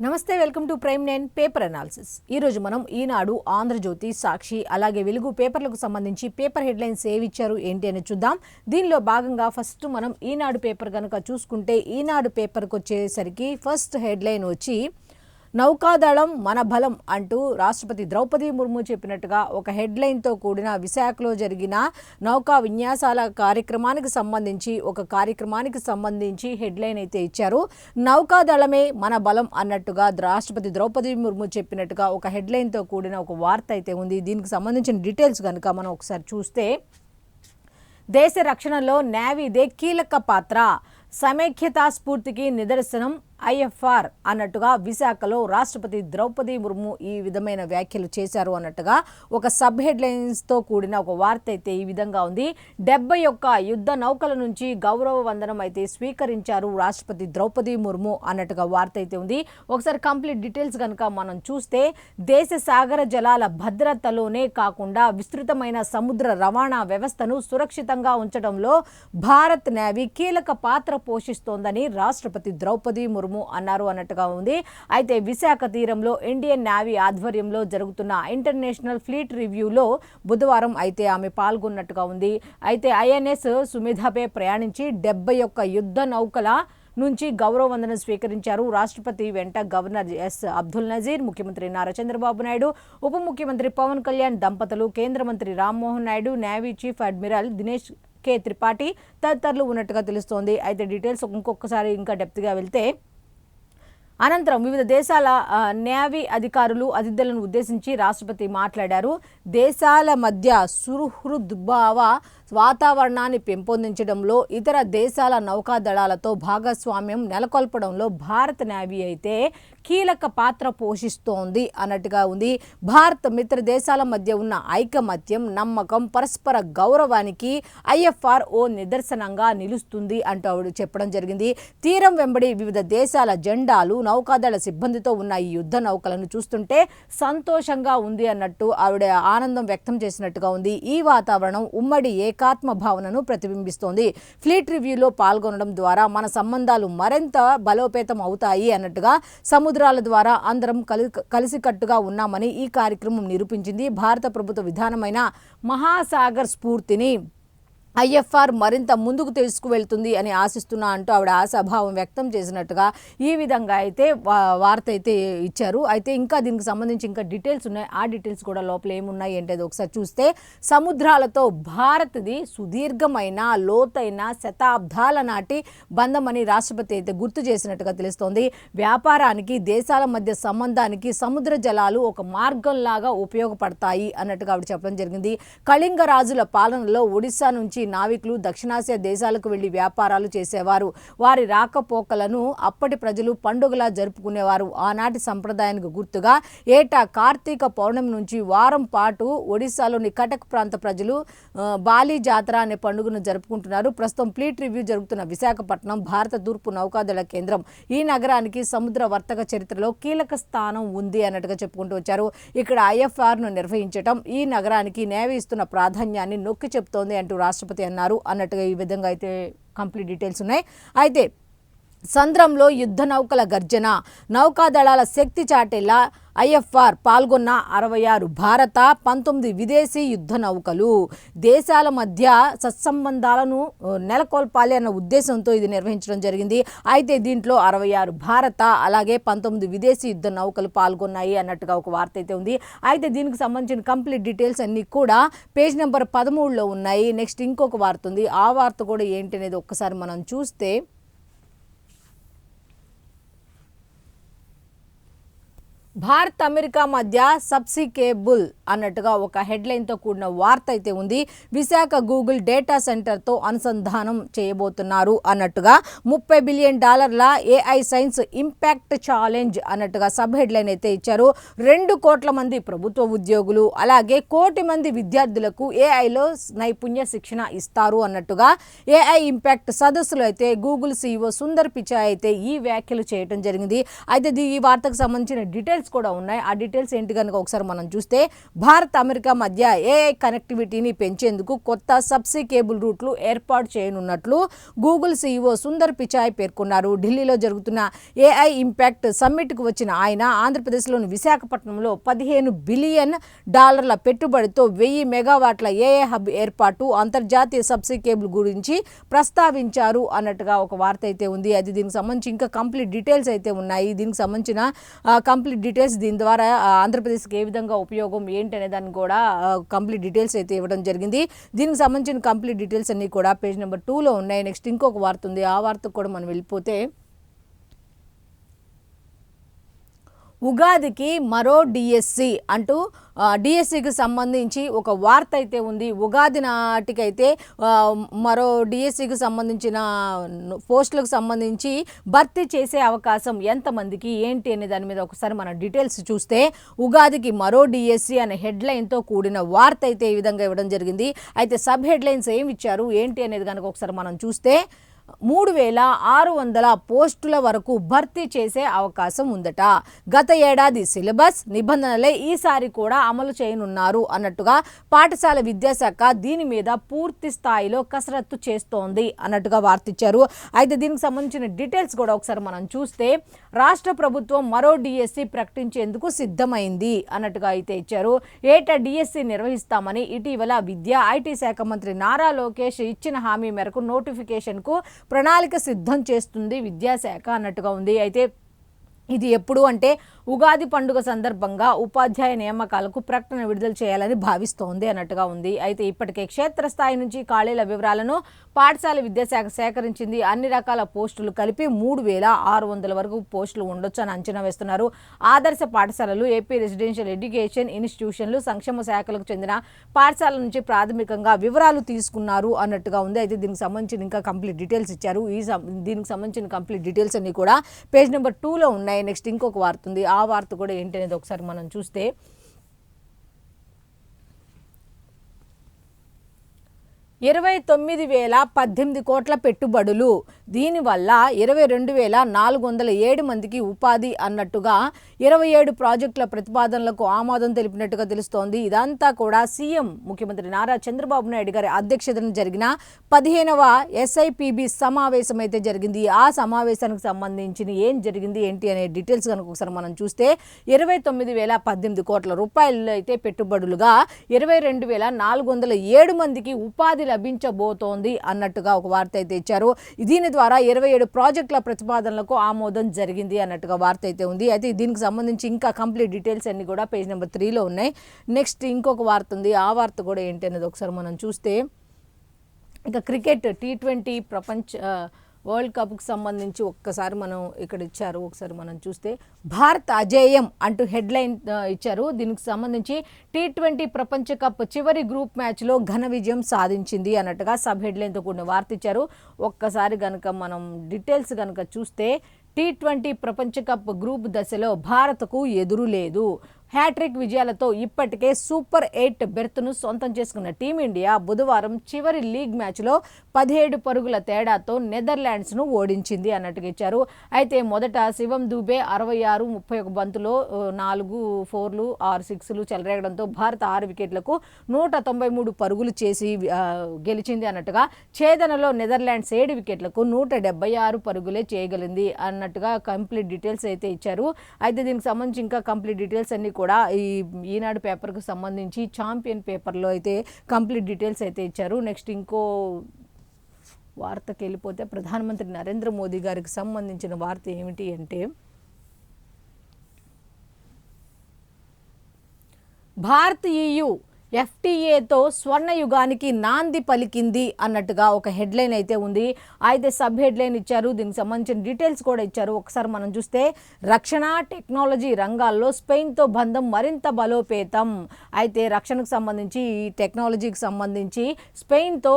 నమస్తే, welcome to prime 9 paper analysis. ఈరోజు మనం ఈనాడు, ఆంధ్రజ్యోతి, సాక్షి అలాగే వెలుగు పేపర్లకు సంబంధించి పేపర్ హెడ్లైన్స్ ఏవిచ్చారు ఏంటి అని చూద్దాం. దీనిలో భాగంగా ఫస్ట్ మనం ఈనాడు పేపర్ కనుక చూసుకుంటే ఈనాడు పేపర్కి వచ్చేసరికి ఫస్ట్ హెడ్లైన్ వచ్చి నౌకాదళం మన బలం అంటూ రాష్ట్రపతి ద్రౌపది ముర్ము చెప్పినట్టుగా ఒక హెడ్లైన్తో కూడిన విశాఖలో జరిగిన నౌకా విన్యాసాల కార్యక్రమానికి సంబంధించి హెడ్లైన్ అయితే ఇచ్చారు. నౌకాదళమే మన బలం అన్నట్టుగా రాష్ట్రపతి ద్రౌపది ముర్ము చెప్పినట్టుగా ఒక హెడ్లైన్తో కూడిన ఒక వార్త అయితే ఉంది. దీనికి సంబంధించిన డీటెయిల్స్ కనుక మనం ఒకసారి చూస్తే, దేశ రక్షణలో నేవీదే కీలక పాత్ర, సమైక్యతా స్ఫూర్తికి నిదర్శనం ఐఎఫ్ఆర్ అన్నట్టుగా విశాఖలో రాష్ట్రపతి ద్రౌపది ముర్ము ఈ విధమైన వ్యాఖ్యలు చేశారు అన్నట్టుగా ఒక సబ్ హెడ్లైన్స్తో కూడిన ఒక వార్త అయితే ఈ విధంగా ఉంది. 71 యుద్ధ నౌకల నుంచి గౌరవ వందనం అయితే స్వీకరించారు రాష్ట్రపతి ద్రౌపది ముర్ము అన్నట్టుగా వార్త అయితే ఉంది. ఒకసారి కంప్లీట్ డీటెయిల్స్ కనుక మనం చూస్తే, దేశ సాగర జలాల భద్రతలోనే కాకుండా విస్తృతమైన సముద్ర రవాణా వ్యవస్థను సురక్షితంగా ఉంచడంలో భారత్ నేవీ కీలక పాత్ర పోషిస్తోందని రాష్ట్రపతి ద్రౌపది ముర్ము అన్నారు అన్నట్టుగా ఉంది. అయితే విశాఖ తీరంలో ఇండియన్ నేవీ ఆధ్వర్యంలో జరుగుతున్న ఇంటర్నేషనల్ ఫ్లీట్ రివ్యూలో బుధవారం అయితే ఆమె పాల్గొన్నట్టుగా ఉంది. అయితే ఐఎన్ఎస్ సుమిధపై ప్రయాణించి 71 యుద్ధ నౌకల నుంచి గౌరవ వందనం స్వీకరించారు. రాష్ట్రపతి వెంట గవర్నర్ ఎస్ అబ్దుల్ నజీర్, ముఖ్యమంత్రి నారా చంద్రబాబు నాయుడు, ఉప ముఖ్యమంత్రి పవన్ కళ్యాణ్ దంపతులు, కేంద్ర మంత్రి Rammohan Naidu, navy chief admiral Dinesh K Tripathi తదితరులు ఉన్నట్టుగా తెలుస్తోంది. అయితే డీటెయిల్స్ ఇంకొకసారి ఇంకా డెప్త్గా వెళ్తే, అనంతరం వివిధ దేశాల నేవీ అధికారులు, అతిథులను ఉద్దేశించి రాష్ట్రపతి మాట్లాడారు. దేశాల మధ్య సుహృద్భావ వాతావరణాన్ని పెంపొందించడంలో ఇతర దేశాల నౌకాదళాలతో భాగస్వామ్యం నెలకొల్పడంలో భారత నేవీ అయితే కీలక పాత్ర పోషిస్తోంది అన్నట్టుగా ఉంది. భారత్ మిత్ర దేశాల మధ్య ఉన్న ఐకమత్యం, నమ్మకం, పరస్పర గౌరవానికి ఐఎఫ్ఆర్ ఓ నిదర్శనంగా నిలుస్తుంది అంటూ ఆవిడ చెప్పడం జరిగింది. తీరం వెంబడి వివిధ దేశాల జెండాలు, నౌకాదళ సిబ్బందితో ఉన్న ఈ యుద్ధ నౌకలను చూస్తుంటే సంతోషంగా ఉంది అన్నట్టు ఆవిడ ఆనందం వ్యక్తం చేసినట్టుగా ఉంది. ఈ వాతావరణం ఉమ్మడి ఏకాత్మ భావనను ప్రతిబింబిస్తోంది. ఫ్లీట్ రివ్యూలో పాల్గొనడం ద్వారా మన సంబంధాలు మరింత బలోపేతం అవుతాయి అన్నట్టుగా, సముద్రాల ద్వారా అందరం కలిసికట్టుగా ఉన్నామని ఈ కార్యక్రమం నిరూపించింది. భారత ప్రభుత్వ విధానమైన మహాసాగర్ స్ఫూర్తిని ఐఎఫ్ఆర్ మరింత ముందుకు తీసుకువెళ్తుంది అని ఆశిస్తున్నా అంటూ ఆవిడ ఆశాభావం వ్యక్తం చేసినట్టుగా ఈ విధంగా అయితే వార్త అయితే ఇచ్చారు. అయితే ఇంకా దీనికి సంబంధించి ఇంకా డీటెయిల్స్ ఉన్నాయి. ఆ డీటెయిల్స్ కూడా లోపల ఏమున్నాయి ఏంటది ఒకసారి చూస్తే, సముద్రాలతో భారత్ది సుదీర్ఘమైన, లోతైన, శతాబ్దాల నాటి బంధం అని రాష్ట్రపతి అయితే గుర్తు చేసినట్టుగా తెలుస్తోంది. వ్యాపారానికి, దేశాల మధ్య సంబంధానికి సముద్ర జలాలు ఒక మార్గంలాగా ఉపయోగపడతాయి అన్నట్టుగా ఆవిడ చెప్పడం జరిగింది. కళింగ రాజుల పాలనలో ఒడిశా నుంచి నావికులు దక్షిణాసియా దేశాలకు వెళ్లి వ్యాపారాలు చేసేవారు. వారి రాకపోకలను అప్పటి ప్రజలు పండుగలా జరుపుకునేవారు. ఆనాటి సంప్రదాయానికి గుర్తుగా ఏటా కార్తీక పౌర్ణమి నుంచి వారం పాటు ఒడిశాలోని కటక్ ప్రాంత ప్రజలు బాలి జాతర అనే పండుగను జరుపుకుంటున్నారు. ప్రస్తుతం ఫ్లీట్ రివ్యూ జరుగుతున్న విశాఖపట్నం భారత తూర్పు నౌకాదళ కేంద్రం. ఈ నగరానికి సముద్ర వర్తక చరిత్రలో కీలక స్థానం ఉంది అన్నట్టుగా చెప్పుకుంటూ వచ్చారు. ఇక్కడ ఐఎఫ్ఆర్ను నిర్వహించడం ఈ నగరానికి నేవీ ఇస్తున్న ప్రాధాన్యాన్ని నొక్కి చెప్తోంది అంటూ రాష్ట్రపతి అన్నారు అన్నట్టుగా ఈ విధంగా అయితే కంప్లీట్ డీటెయిల్స్ ఉన్నాయి. అయితే సంద్రంలో యుద్ధ నౌకల గర్జన, నౌకాదళాల శక్తి చాటేలా ఐఎఫ్ఆర్ పాల్గొన్న 66 భారత, 19 విదేశీ యుద్ధ నౌకలు. దేశాల మధ్య సత్సంబంధాలను నెలకొల్పాలి అన్న ఉద్దేశంతో ఇది నిర్వహించడం జరిగింది. అయితే దీంట్లో 66 భారత అలాగే 19 విదేశీ యుద్ధ నౌకలు పాల్గొన్నాయి అన్నట్టుగా ఒక వార్త అయితే ఉంది. అయితే దీనికి సంబంధించిన కంప్లీట్ డీటెయిల్స్ అన్నీ కూడా పేజ్ నెంబర్ 13లో ఉన్నాయి. నెక్స్ట్ ఇంకొక వార్త ఉంది. ఆ వార్త కూడా ఏంటి అనేది ఒక్కసారి మనం చూస్తే, భారత్ అమెరికా మధ్య సబ్సికేబుల్ అన్నట్టుగా ఒక హెడ్లైన్తో కూడిన వార్త అయితే ఉంది. విశాఖ గూగుల్ డేటా సెంటర్తో అనుసంధానం చేయబోతున్నారు అన్నట్టుగా, $30 billion AI science impact challenge అన్నట్టుగా సబ్ హెడ్లైన్ అయితే ఇచ్చారు. 2 కోట్ల మంది ప్రభుత్వ ఉద్యోగులు అలాగే 1 కోటి మంది విద్యార్థులకు ఏఐలో నైపుణ్య శిక్షణ ఇస్తారు అన్నట్టుగా ఏఐ ఇంపాక్ట్ సదస్సులో అయితే గూగుల్ CEO సుందర్ పిచాయ్ అయితే ఈ వ్యాఖ్యలు చేయడం జరిగింది. అయితే ఈ వార్తకు సంబంధించిన డీటెయిల్స్ డీటెయిల్స్ కూడా ఉన్నాయి. ఆ డీటెయిల్స్ ఏంటి కనుక ఒకసారి మనం చూస్తే, భారత్ అమెరికా మధ్య ఏఐ కనెక్టివిటీని పెంచేందుకు కొత్త సబ్సీ కేబుల్ రూట్లు ఏర్పాటు చేయనున్నట్లు గూగుల్ సీఈఓ సుందర్ పిచాయ్ పేర్కొన్నారు. ఢిల్లీలో జరుగుతున్న ఏఐ ఇంపాక్ట్ సమ్మిట్కు వచ్చిన ఆయన ఆంధ్రప్రదేశ్లోని విశాఖపట్నంలో $15 బిలియన్ పెట్టుబడితో 1000 మెగావాట్ల ఏఐ హబ్ ఏర్పాటు, అంతర్జాతీయ సబ్సీ కేబుల్ గురించి ప్రస్తావించారు అన్నట్టుగా ఒక వార్త అయితే ఉంది. అది దీనికి సంబంధించి ఇంకా కంప్లీట్ డీటెయిల్స్ అయితే ఉన్నాయి. దీనికి సంబంధించిన కంప్లీట్ డీటెయిల్స్, దీని ద్వారా ఆంధ్రప్రదేశ్కి ఏ విధంగా ఉపయోగం ఏంటి అనే దాన్ని కూడా కంప్లీట్ డీటెయిల్స్ అయితే ఇవ్వడం జరిగింది. దీనికి సంబంధించిన కంప్లీట్ డీటెయిల్స్ అన్నీ కూడా పేజ్ నెంబర్ 2లో ఉన్నాయి. నెక్స్ట్ ఇంకొక వార్త ఉంది, ఆ వార్తకు కూడా మనం వెళ్ళిపోతే, ఉగాదికి మరో డిఎస్సి అంటూ డిఎస్సికి సంబంధించి ఒక వార్త అయితే ఉంది. ఉగాది నాటికైతే మరో డిఎస్సికి సంబంధించిన పోస్టులకు సంబంధించి భర్తీ చేసే అవకాశం ఎంతమందికి ఏంటి అనే దాని మీద ఒకసారి మన డీటెయిల్స్ చూస్తే, ఉగాదికి మరో డిఎస్సి అనే హెడ్లైన్తో కూడిన వార్త అయితే ఈ విధంగా ఇవ్వడం జరిగింది. అయితే సబ్ హెడ్లైన్స్ ఏమి ఇచ్చారు ఏంటి అనేది కనుక ఒకసారి మనం చూస్తే, 3600 పోస్టుల వరకు భర్తీ చేసే అవకాశం ఉందట. గత ఏడాది సిలబస్ నిబంధనలే ఈసారి కూడా అమలు చేయనున్నారు అన్నట్టుగా పాఠశాల విద్యాశాఖ దీని మీద పూర్తి స్థాయిలో కసరత్తు చేస్తోంది అన్నట్టుగా వార్త ఇచ్చారు. అయితే దీనికి సంబంధించిన డీటెయిల్స్ కూడా ఒకసారి మనం చూస్తే, రాష్ట్ర ప్రభుత్వం మరో డిఎస్సి ప్రకటించేందుకు సిద్ధమైంది అన్నట్టుగా అయితే ఇచ్చారు. ఏటా డిఎస్సి నిర్వహిస్తామని ఇటీవల విద్యా ఐటీ శాఖ మంత్రి నారా లోకేష్ ఇచ్చిన హామీ మేరకు నోటిఫికేషన్కు ప్రణాళిక సిద్ధం చేస్తుంది విద్యాశాఖ అన్నట్టుగా ఉంది. అయితే ఇది ఎప్పుడు అంటే, ఉగాది పండుగ సందర్భంగా ఉపాధ్యాయ నియామకాలకు ప్రకటన విడుదల చేయాలని భావిస్తోంది అన్నట్టుగా ఉంది. అయితే ఇప్పటికే క్షేత్రస్థాయి నుంచి ఖాళీల వివరాలను పాఠశాల విద్యాశాఖ సేకరించింది. అన్ని రకాల పోస్టులు కలిపి 3600 వరకు పోస్టులు ఉండొచ్చు అని అంచనా వేస్తున్నారు. ఆదర్శ పాఠశాలలు, ఏపీ రెసిడెన్షియల్ ఎడ్యుకేషన్ ఇన్స్టిట్యూషన్లు, సంక్షేమ శాఖలకు చెందిన పాఠశాలల నుంచి ప్రాథమికంగా వివరాలు తీసుకున్నారు అన్నట్టుగా ఉంది. అయితే దీనికి సంబంధించిన ఇంకా కంప్లీట్ డీటెయిల్స్ ఇచ్చారు. దీనికి సంబంధించిన కంప్లీట్ డీటెయిల్స్ అన్ని కూడా పేజ్ నెంబర్ 2లో ఉన్నాయి. నెక్స్ట్ ఇంకొక వార్త ఉంది, ఆ వార్త కూడా ఏంటి అనేది ఒకసారి మనం చూస్తే, 29,018 కోట్ల పెట్టుబడులు, దీనివల్ల 22,407 మందికి ఉపాధి అన్నట్టుగా 27 ప్రాజెక్టుల ప్రతిపాదనలకు ఆమోదం తెలిపినట్టుగా తెలుస్తోంది. ఇదంతా కూడా సీఎం ముఖ్యమంత్రి నారా చంద్రబాబు నాయుడు గారి అధ్యక్షతన జరిగిన 15వ SIPB సమావేశం అయితే జరిగింది. ఆ సమావేశానికి సంబంధించి ఏం జరిగింది ఏంటి అనే డీటెయిల్స్ కనుక ఒకసారి మనం చూస్తే, 29,018 కోట్ల రూపాయలు అయితే పెట్టుబడులుగా 22,407 మందికి ఉపాధి లభించబోతోంది అన్నట్టుగా ఒక వార్త అయితే ఇచ్చారు. దీని ద్వారా 27 ప్రాజెక్టుల ప్రతిపాదనలకు ఆమోదం జరిగింది అన్నట్టుగా వార్త అయితే ఉంది. అయితే దీనికి సంబంధించి ఇంకా కంప్లీట్ డీటెయిల్స్ అన్ని కూడా పేజ్ నెంబర్ 3లో ఉన్నాయి. నెక్స్ట్ ఇంకొక వార్త ఉంది, ఆ వార్త కూడా ఏంటి అనేది ఒకసారి మనం చూస్తే, ఇంకా క్రికెట్ T20 ప్రపంచ వరల్డ్ కప్కి సంబంధించి ఒక్కసారి మనం ఇక్కడ ఇచ్చారు, ఒకసారి మనం చూస్తే, భారత్ అజేయం అంటూ హెడ్లైన్ ఇచ్చారు. దీనికి సంబంధించి T20 ప్రపంచ కప్ చివరి గ్రూప్ మ్యాచ్లో ఘన విజయం సాధించింది అన్నట్టుగా సబ్ హెడ్లైన్తో కూడిన వార్త ఇచ్చారు. ఒక్కసారి కనుక మనం డీటెయిల్స్ కనుక చూస్తే, T20 ప్రపంచ కప్ గ్రూప్ దశలో భారత్కు ఎదురు లేదు. హ్యాట్రిక్ విజయాలతో ఇప్పటికే సూపర్ 8 బెర్త్ను సొంతం చేసుకున్న టీమిండియా బుధవారం చివరి లీగ్ మ్యాచ్లో 17 పరుగుల తేడాతో నెదర్లాండ్స్ను ఓడించింది అన్నట్టుగా ఇచ్చారు. అయితే మొదట శివం దూబే 66-31 బంతులో 4 4లు 6 6లు చెలరేగడంతో భారత్ 6 వికెట్లకు 193 పరుగులు చేసి గెలిచింది అన్నట్టుగా, ఛేదనలో నెదర్లాండ్స్ 7 వికెట్లకు 176 పరుగులే చేయగలిగింది అన్నట్టుగా కంప్లీట్ డీటెయిల్స్ అయితే ఇచ్చారు. అయితే దీనికి సంబంధించి ఇంకా కంప్లీట్ డీటెయిల్స్ అన్ని కూడా ఈనాడు పేపర్కు సంబంధించి ఛాంపియన్ పేపర్లో అయితే కంప్లీట్ డీటెయిల్స్ అయితే ఇచ్చారు. నెక్స్ట్ ఇంకో వార్తకి వెళ్ళిపోతే, ప్రధానమంత్రి నరేంద్ర మోదీ గారికి సంబంధించిన వార్త ఏమిటి అంటే, భారత్ EU FTAతో స్వర్ణయుగానికి నాంది పలికింది అన్నట్టుగా ఒక హెడ్లైన్ అయితే ఉంది. అయితే సబ్ హెడ్లైన్ ఇచ్చారు, దీనికి సంబంధించిన డీటెయిల్స్ కూడా ఇచ్చారు. ఒకసారి మనం చూస్తే, రక్షణ టెక్నాలజీ రంగాల్లో స్పెయిన్తో బంధం మరింత బలోపేతం. అయితే రక్షణకు సంబంధించి, ఈ టెక్నాలజీకి సంబంధించి స్పెయిన్తో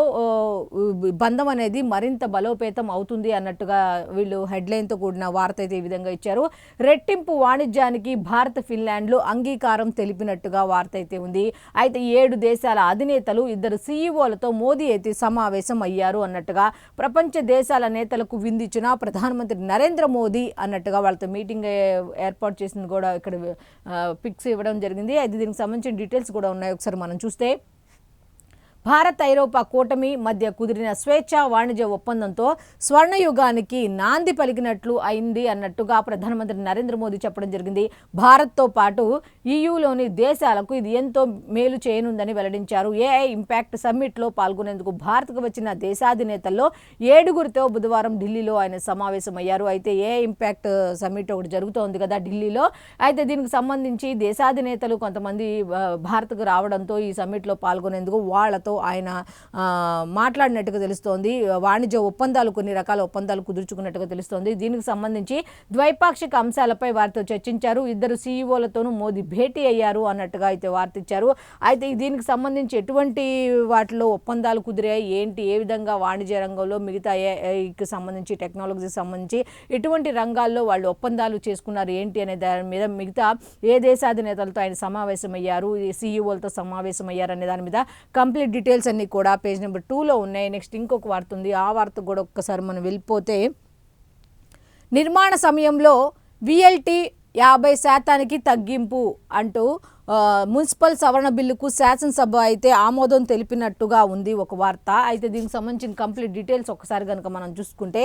బంధం అనేది మరింత బలోపేతం అవుతుంది అన్నట్టుగా వీళ్ళు హెడ్లైన్తో కూడిన వార్త అయితే ఈ విధంగా ఇచ్చారు. రెట్టింపు వాణిజ్యానికి భారత్ ఫిన్లాండ్లు అంగీకారం తెలిపినట్టుగా వార్త అయితే ఉంది. అయితే 7 దేశాల అధినేతలు 2 సీఈఓలతో మోదీ అయితే సమావేశం అయ్యారు అన్నట్టుగా ప్రపంచ దేశాల నేతలకు విందించిన ప్రధానమంత్రి నరేంద్ర మోదీ అన్నట్టుగా వాళ్ళతో మీటింగ్ ఏర్పాటు చేసింది కూడా ఇక్కడ పిక్స్ ఇవ్వడం జరిగింది. అయితే దీనికి సంబంధించిన డీటెయిల్స్ కూడా ఉన్నాయి. ఒకసారి మనం చూస్తే భారత్ ఐరోపా కూటమి మధ్య కుదిరిన స్వేచ్ఛా వాణిజ్య ఒప్పందంతో స్వర్ణయుగానికి నాంది పలికినట్లు అయింది అన్నట్టుగా ప్రధానమంత్రి నరేంద్ర మోదీ చెప్పడం జరిగింది. భారత్తో పాటు ఈయూలోని దేశాలకు ఇది ఎంతో మేలు చేయనుందని వెల్లడించారు. ఏఐ ఇంపాక్ట్ సమ్మిట్లో పాల్గొనేందుకు భారత్కు వచ్చిన దేశాధినేతల్లో 7గురితో బుధవారం ఢిల్లీలో ఆయన సమావేశమయ్యారు. అయితే ఏఐ ఇంపాక్ట్ సమ్మిట్ ఒకటి జరుగుతోంది కదా ఢిల్లీలో. అయితే దీనికి సంబంధించి దేశాధినేతలు కొంతమంది భారత్కు రావడంతో ఈ సమ్మిట్లో పాల్గొనేందుకు వాళ్ళతో ఆయన మాట్లాడినట్టుగా తెలుస్తోంది. వాణిజ్య ఒప్పందాలు, కొన్ని రకాల ఒప్పందాలు కుదుర్చుకున్నట్టుగా తెలుస్తోంది. దీనికి సంబంధించి ద్వైపాక్షిక అంశాలపై వారితో చర్చించారు. 2 సీఈఓలతోనూ మోదీ భేటీ అయ్యారు అన్నట్టుగా అయితే వార్త ఇచ్చారు. అయితే దీనికి సంబంధించి ఎటువంటి వాటిలో ఒప్పందాలు కుదిరాయి, ఏంటి, ఏ విధంగా వాణిజ్య రంగంలో, మిగతా ఏఐకి సంబంధించి, టెక్నాలజీకి సంబంధించి ఎటువంటి రంగాల్లో వాళ్ళు ఒప్పందాలు చేసుకున్నారు ఏంటి అనే దాని మీద, మిగతా ఏ దేశాధినేతలతో ఆయన సమావేశమయ్యారు, సీఈఓలతో సమావేశమయ్యారు అనే దాని మీద కంప్లీట్ డీటెయిల్స్ అన్నీ కూడా పేజ్ నెంబర్ 2లో ఉన్నాయి. నెక్స్ట్ ఇంకొక వార్త ఉంది. ఆ వార్త కూడా ఒక్కసారి మనం వెళ్ళిపోతే, నిర్మాణ సమయంలో VLT 50% తగ్గింపు అంటూ మున్సిపల్ సవరణ బిల్లుకు శాసనసభ అయితే ఆమోదం తెలిపినట్టుగా ఉంది ఒక వార్త. అయితే దీనికి సంబంధించిన కంప్లీట్ డీటెయిల్స్ ఒకసారి కనుక మనం చూసుకుంటే,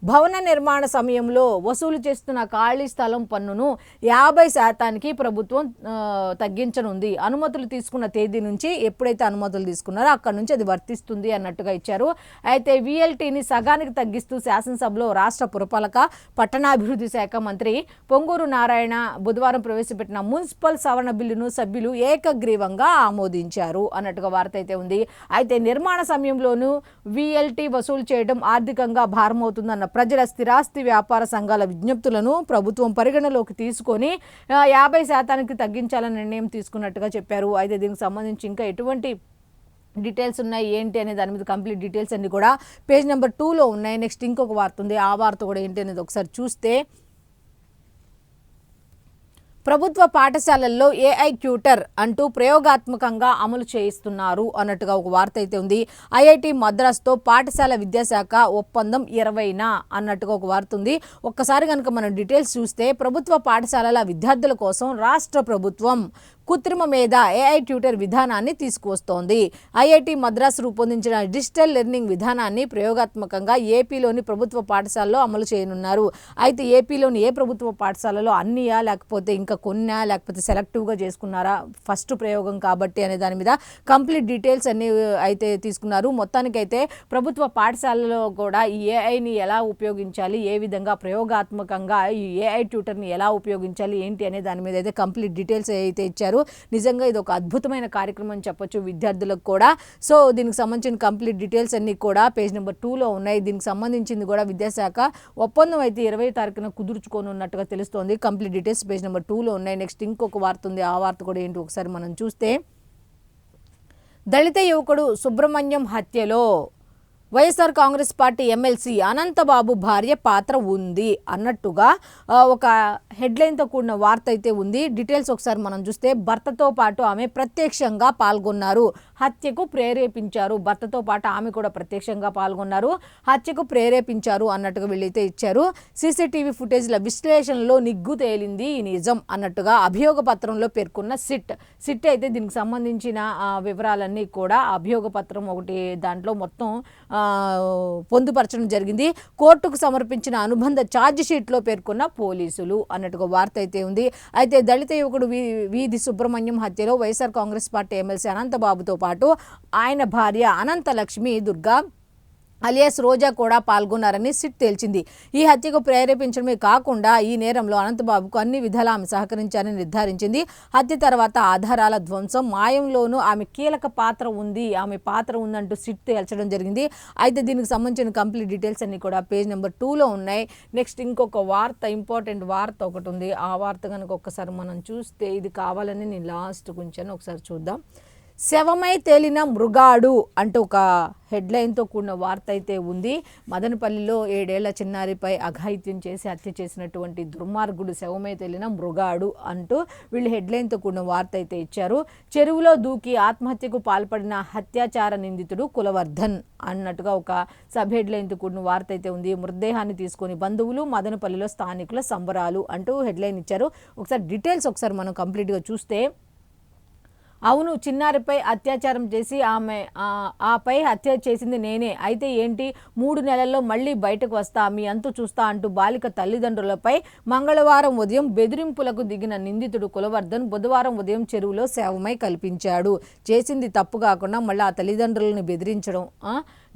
భవన నిర్మాణ సమయంలో వసూలు చేస్తున్న ఖాళీ స్థలం పన్నును 50% ప్రభుత్వం తగ్గించనుంది. అనుమతులు తీసుకున్న తేదీ నుంచి, ఎప్పుడైతే అనుమతులు తీసుకున్నారో అక్కడి నుంచి అది వర్తిస్తుంది అన్నట్టుగా ఇచ్చారు. అయితే VLTని సగానికి తగ్గిస్తూ శాసనసభలో రాష్ట్ర పురపాలక పట్టణాభివృద్ధి శాఖ మంత్రి పొంగూరు నారాయణ బుధవారం ప్రవేశపెట్టిన మున్సిపల్ సవరణ బిల్లును సభ్యులు ఏకగ్రీవంగా ఆమోదించారు అన్నట్టుగా వార్త అయితే ఉంది. అయితే నిర్మాణ సమయంలోనూ VLT వసూలు చేయడం ఆర్థికంగా భారమవుతుందన్న ప్రజల స్థిరాస్తి వ్యాపార సంఘాల విజ్ఞప్తులను ప్రభుత్వం పరిగణలోకి తీసుకొని 50% తగ్గించాలని నిర్ణయం తీసుకున్నట్టుగా చెప్పారు. అయితే దీనికి సంబంధించి ఇంకా ఎటువంటి డీటెయిల్స్ ఉన్నాయి ఏంటి అనే దాని మీద కంప్లీట్ డీటెయిల్స్ అన్ని కూడా పేజ్ నెంబర్ 2లో ఉన్నాయి. నెక్స్ట్ ఇంకొక వార్త ఉంది. ఆ వార్త కూడా ఏంటి అనేది ఒకసారి చూస్తే, ప్రభుత్వ పాఠశాలల్లో AI ట్యూటర్ అంటూ ప్రయోగాత్మకంగా అమలు చేయిస్తున్నారు అన్నట్టుగా ఒక వార్త అయితే ఉంది. IIT మద్రాస్తో పాఠశాల విద్యాశాఖ ఒప్పందం 20న అన్నట్టుగా ఒక వార్త ఉంది. ఒక్కసారి కనుక మనం డీటెయిల్స్ చూస్తే, ప్రభుత్వ పాఠశాలల విద్యార్థుల కోసం రాష్ట్ర ప్రభుత్వం కృత్రిమ మీద AI ట్యూటర్ విధానాన్ని తీసుకువస్తోంది. IIT మద్రాస్ రూపొందించిన డిజిటల్ లెర్నింగ్ విధానాన్ని ప్రయోగాత్మకంగా ఏపీలోని ప్రభుత్వ పాఠశాలలో అమలు చేయనున్నారు. అయితే ఏపీలోని ఏ ప్రభుత్వ పాఠశాలలో అన్నీయా, లేకపోతే ఇంకా కొన్నా, లేకపోతే సెలెక్టివ్గా చేసుకున్నారా, ఫస్ట్ ప్రయోగం కాబట్టి అనే దాని మీద కంప్లీట్ డీటెయిల్స్ అన్నీ అయితే తీసుకున్నారు. మొత్తానికైతే ప్రభుత్వ పాఠశాలలో కూడా ఈ ఏఐని ఎలా ఉపయోగించాలి, ఏ విధంగా ప్రయోగాత్మకంగా ఈ AI ట్యూటర్ని ఎలా ఉపయోగించాలి ఏంటి అనే దాని మీద అయితే కంప్లీట్ డీటెయిల్స్ అయితే ఇచ్చారు. నిజంగా ఇది ఒక అద్భుతమైన కార్యక్రమం అని చెప్పొచ్చు విద్యార్థులకు కూడా. సో దీనికి సంబంధించిన కంప్లీట్ డీటెయిల్స్ అన్నీ కూడా పేజ్ నెంబర్ 2లో ఉన్నాయి. దీనికి సంబంధించింది కూడా విద్యాశాఖ ఒప్పందం అయితే 20వ తారీఖున కుదుర్చుకోనున్నట్టుగా తెలుస్తోంది. కంప్లీట్ డీటెయిల్స్ పేజ్ నెంబర్ 2లో ఉన్నాయి. నెక్స్ట్ ఇంకొక వార్త ఉంది. ఆ వార్త కూడా ఏంటి ఒకసారి మనం చూస్తే, దళిత యువకుడు సుబ్రహ్మణ్యం హత్యలో వైఎస్ఆర్ కాంగ్రెస్ పార్టీ ఎమ్మెల్సీ అనంతబాబు భార్య పాత్ర ఉంది అన్నట్టుగా ఒక హెడ్లైన్తో కూడిన వార్త అయితే ఉంది. డీటెయిల్స్ ఒకసారి మనం చూస్తే, భర్తతో పాటు ఆమె ప్రత్యక్షంగా పాల్గొన్నారు, హత్యకు ప్రేరేపించారు. భర్తతో పాటు ఆమె కూడా ప్రత్యక్షంగా పాల్గొన్నారు, హత్యకు ప్రేరేపించారు అన్నట్టుగా వీళ్ళైతే ఇచ్చారు. CCTV ఫుటేజ్ల విశ్లేషణలో నిగ్గు తేలింది ఈ నిజం అన్నట్టుగా అభియోగ పత్రంలో పేర్కొన్న సిట్ అయితే దీనికి సంబంధించిన వివరాలన్నీ కూడా అభియోగ పత్రం ఒకటి దాంట్లో మొత్తం పొందుపరచడం జరిగింది. కోర్టుకు సమర్పించిన అనుబంధ ఛార్జ్ షీట్లో పేర్కొన్న పోలీసులు అన్నట్టుగా వార్త అయితే ఉంది. అయితే దళిత యువకుడు వీధి సుబ్రహ్మణ్యం హత్యలో వైఎస్ఆర్ కాంగ్రెస్ పార్టీ ఎమ్మెల్సీ అనంతబాబుతో పాటు ఆయన భార్య అనంతలక్ష్మి దుర్గా అలియాస్ రోజా కూడా పాల్గొన్నారని సిట్ తేల్చింది. ఈ హత్యకు ప్రేరేపించడమే కాకుండా ఈ నేరంలో అనంతబాబుకు అన్ని విధాలా ఆమె సహకరించారని నిర్ధారించింది. హత్య తర్వాత ఆధారాల ధ్వంసం, మాయంలోనూ ఆమె కీలక పాత్ర ఉందంటూ సిట్ తేల్చడం జరిగింది. అయితే దీనికి సంబంధించిన కంప్లీట్ డీటెయిల్స్ అన్ని కూడా పేజ్ నెంబర్ 2లో ఉన్నాయి. నెక్స్ట్ ఇంకొక వార్త, ఇంపార్టెంట్ వార్త ఒకటి ఉంది. ఆ వార్త కనుక ఒక్కసారి మనం చూస్తే, ఇది కావాలని నేను లాస్ట్ ఉంచాను, ఒకసారి చూద్దాం. శవమై తేలిన మృగాడు అంటూ ఒక హెడ్లైన్తో కూడిన వార్త అయితే ఉంది. మదనపల్లిలో 7 ఏళ్ల చిన్నారిపై అఘాయిత్యం చేసి హత్య చేసినటువంటి దుర్మార్గుడు శవమై తేలిన మృగాడు అంటూ వీళ్ళు హెడ్లైన్తో కూడిన వార్త అయితే ఇచ్చారు. చెరువులో దూకి ఆత్మహత్యకు పాల్పడిన హత్యాచార నిందితుడు కులవర్ధన్ అన్నట్టుగా ఒక సబ్ హెడ్లైన్తో కూడిన వార్త అయితే ఉంది. మృతదేహాన్ని తీసుకొని బంధువులు, మదనపల్లిలో స్థానికుల సంబరాలు అంటూ హెడ్లైన్ ఇచ్చారు. ఒకసారి డీటెయిల్స్ ఒకసారి మనం కంప్లీట్గా చూస్తే, అవును, చిన్నారిపై అత్యాచారం చేసి ఆపై హత్య చేసింది నేనే, అయితే ఏంటి, 3 నెలల్లో మళ్ళీ బయటకు వస్తా, మీ అంతు చూస్తా అంటూ బాలిక తల్లిదండ్రులపై మంగళవారం ఉదయం బెదిరింపులకు దిగిన నిందితుడు కులవర్ధన్ బుధవారం ఉదయం చెరువులో శవమై కల్పించాడు. చేసింది తప్పు కాకుండా మళ్ళీ ఆ తల్లిదండ్రులను బెదిరించడం.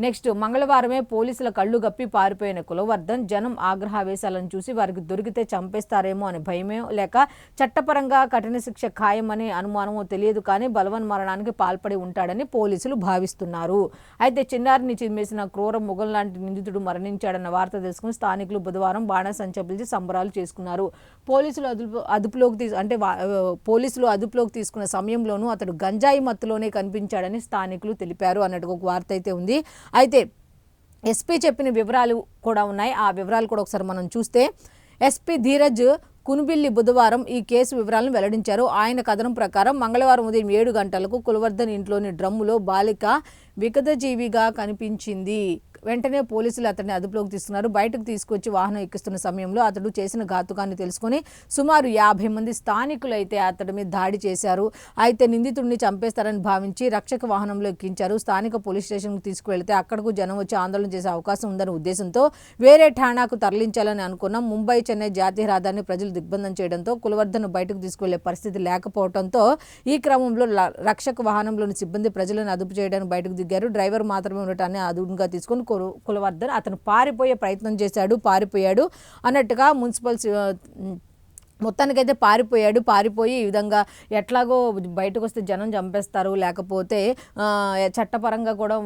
నెక్స్ట్, మంగళవారమే పోలీసుల కళ్ళు గప్పి పారిపోయిన కులవర్ధన్ జనం ఆగ్రహావేశాలను చూసి వారికి దొరికితే చంపేస్తారేమో అని భయమే, లేక చట్టపరంగా కఠిన శిక్ష ఖాయమనే అనుమానమో తెలియదు, కానీ బలవన్మరణానికి పాల్పడి ఉంటాడని పోలీసులు భావిస్తున్నారు. అయితే చిన్నారిని చిమ్మేసిన క్రూర మొగం లాంటి నిందితుడు మరణించాడన్న వార్త తెలుసుకుని స్థానికులు బుధవారం బాణసంచా పిలిచి సంబరాలు చేసుకున్నారు. పోలీసులు అదుపులోకి తీసుకున్న సమయంలోనూ అతడు గంజాయి మత్తులోనే కనిపించాడని స్థానికులు తెలిపారు అన్నట్టు ఒక వార్త అయితే ఉంది. అయితే ఎస్పీ చెప్పిన వివరాలు కూడా ఉన్నాయి. ఆ వివరాలు కూడా ఒకసారి మనం చూస్తే, ఎస్పీ ధీరజ్ కునుబిల్లి బుధవారం ఈ కేసు వివరాలను వెల్లడించారు. ఆయన కథనం ప్రకారం మంగళవారం ఉదయం 7 గంటలకు కులవర్ధన్ ఇంట్లోని డ్రమ్ములో బాలిక విగతజీవిగా కనిపించింది. వెంటనే పోలీసులు అతన్ని అదుపులోకి తీసుకున్నారు. బయటకు తీసుకొచ్చి వాహనం ఎక్కిస్తున్న సమయంలో అతడు చేసిన ఘాతుకాన్ని తెలుసుకొని సుమారు 50 మంది స్థానికులు అయితే అతడి మీద దాడి చేశారు. అయితే నిందితుడిని చంపేస్తారని భావించి రక్షక వాహనంలో ఎక్కించారు. స్థానిక పోలీస్ స్టేషన్కు తీసుకువెళ్తే అక్కడకు జనం వచ్చి ఆందోళన చేసే అవకాశం ఉందనే ఉద్దేశంతో వేరే ఠాణాకు తరలించాలని అనుకున్నాం. ముంబై చెన్నై జాతీయ రహదారిని ప్రజలు దిగ్బంధం చేయడంతో కులవర్ధన్ బయటకు తీసుకువెళ్లే పరిస్థితి లేకపోవడంతో ఈ క్రమంలో రక్షక వాహనంలోని సిబ్బంది ప్రజలను అదుపు చేయడానికి బయటకు దిగారు. డ్రైవర్ మాత్రమే ఉండటాన్ని అదుపుగా తీసుకొని కులవర్ధన్ అతను పారిపోయే ప్రయత్నం చేశాడు, పారిపోయాడు అన్నట్టుగా మున్సిపల్ మొత్తానికైతే పారిపోయి ఈ విధంగా ఎట్లాగో బయటకు వస్తే జనం చంపేస్తారు, లేకపోతే చట్టపరంగా కూడా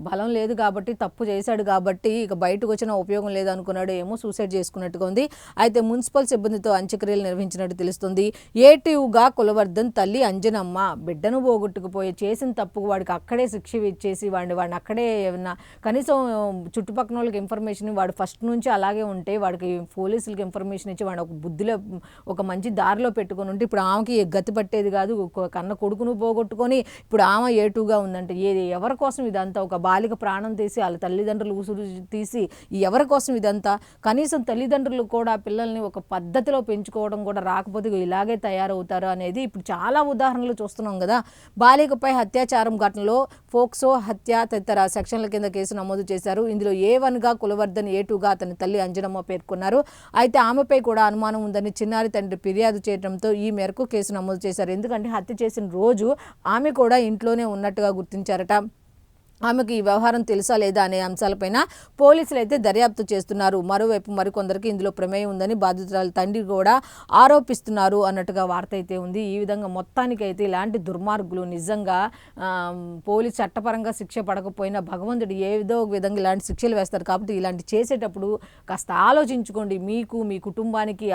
బలం లేదు కాబట్టి తప్పు చేశాడు కాబట్టి ఇక బయటకు వచ్చిన ఉపయోగం లేదనుకున్నాడు, ఏమో సూసైడ్ చేసుకున్నట్టుగా ఉంది. అయితే మున్సిపల్ సిబ్బందితో అంత్యక్రియలు నిర్వహించినట్టు తెలుస్తుంది. ఏటీవ్గా కులవర్ధన్ తల్లి అంజనమ్మ బిడ్డను పోగొట్టుకుపోయి చేసిన తప్పుకు వాడికి అక్కడే శిక్ష ఇచ్చేసి వాడిని అక్కడే ఏమన్నా కనీసం చుట్టుపక్కల వాళ్ళకి ఇన్ఫర్మేషన్ వాడు ఫస్ట్ నుంచి అలాగే ఉంటే వాడికి పోలీసులకి ఇన్ఫర్మేషన్ ఇచ్చి వాడు ఒక బుద్ధిలో ఒక మంచి దారిలో పెట్టుకొని ఉంటే ఇప్పుడు ఆమెకి గతి పట్టేది కాదు. కన్న కొడుకును పోగొట్టుకొని ఇప్పుడు ఆమె ఏటుగా ఉందంటే ఎవరి కోసం ఇదంతా? ఒక బాలిక ప్రాణం తీసి వాళ్ళ తల్లిదండ్రులు ఉసురు తీసి ఎవరి కోసం ఇదంతా? కనీసం తల్లిదండ్రులు కూడా పిల్లల్ని ఒక పద్ధతిలో పెంచుకోవడం కూడా రాకపోతే ఇలాగే తయారవుతారు అనేది ఇప్పుడు చాలా ఉదాహరణలు చూస్తున్నాం కదా. బాలికపై అత్యాచారం ఘటనలో ఫోక్సో హత్య తదితర సెక్షన్ల కింద కేసు నమోదు చేశారు. ఇందులో A1గా కులవర్ధన్, A2గా అతని తల్లి అంజనమ్మ పేర్కొన్నారు. అయితే ఆమెపై కూడా అనుమానం ఉందని చిన్నారి తండ్రి ఫిర్యాదు చేయడంతో ఈ మేరకు కేసు నమోదు చేశారు. ఎందుకంటే హత్య చేసిన రోజు ఆమె కూడా ఇంట్లోనే ఉన్నట్టుగా గుర్తించారట. ఆమెకు ఈ వ్యవహారం తెలుసా లేదా అనే అంశాలపైన పోలీసులు అయితే దర్యాప్తు చేస్తున్నారు. మరోవైపు మరికొందరికి ఇందులో ప్రమేయం ఉందని బాధితురాలు తండ్రి కూడా ఆరోపిస్తున్నారు అన్నట్టుగా వార్త అయితే ఉంది. ఈ విధంగా మొత్తానికైతే ఇలాంటి దుర్మార్గులు నిజంగా పోలీసు చట్టపరంగా శిక్ష పడకపోయినా భగవంతుడు ఏదో ఒక విధంగా ఇలాంటి శిక్షలు వేస్తారు. కాబట్టి ఇలాంటి చేసేటప్పుడు కాస్త ఆలోచించుకోండి. మీకు, మీ కుటుంబానికి